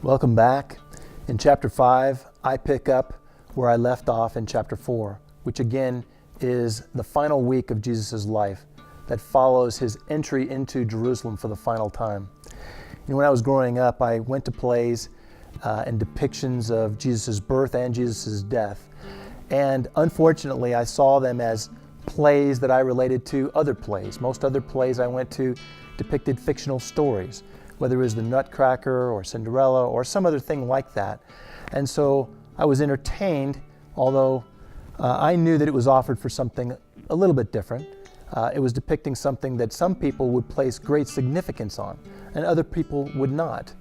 Welcome back. In chapter 5, I pick up where I left off in chapter 4, which again is the final week of Jesus' life that follows his entry into Jerusalem for the final time. When I was growing up, I went to plays and depictions of Jesus' birth and Jesus' death. And unfortunately, I saw them as plays that I related to other plays. Most other plays I went to depicted fictional stories, whether it was the Nutcracker or Cinderella or some other thing like that. And so I was entertained, although I knew that it was offered for something a little bit different. It was depicting something that some people would place great significance on, and other people would not.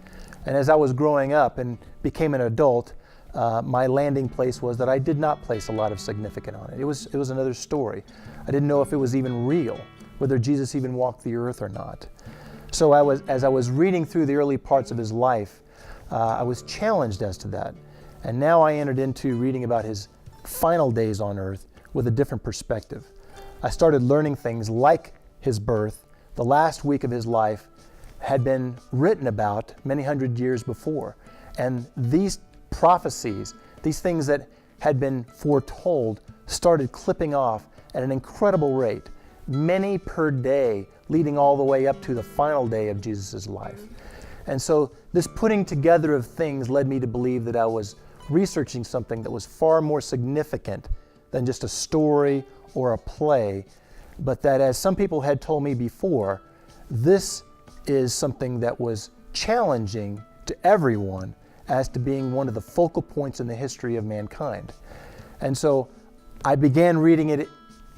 And as I was growing up and became an adult, my landing place was that I did not place a lot of significance on it. It was another story. I didn't know if it was even real, whether Jesus even walked the earth or not. So as I was reading through the early parts of his life, I was challenged as to that. And now I entered into reading about his final days on earth with a different perspective. I started learning things like his birth. The last week of his life had been written about many hundred years before. And these prophecies, these things that had been foretold, started clipping off at an incredible rate, many per day, leading all the way up to the final day of Jesus' life. And so this putting together of things led me to believe that I was researching something that was far more significant than just a story or a play, but that, as some people had told me before, this is something that was challenging to everyone as to being one of the focal points in the history of mankind. And so I began reading it,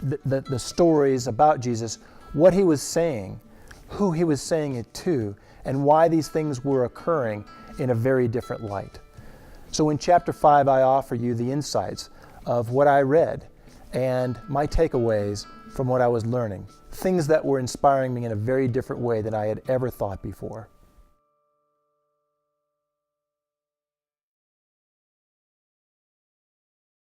the stories about Jesus, what he was saying, who he was saying it to, and why these things were occurring in a very different light. So in chapter 5, I offer you the insights of what I read and my takeaways from what I was learning, things that were inspiring me in a very different way than I had ever thought before.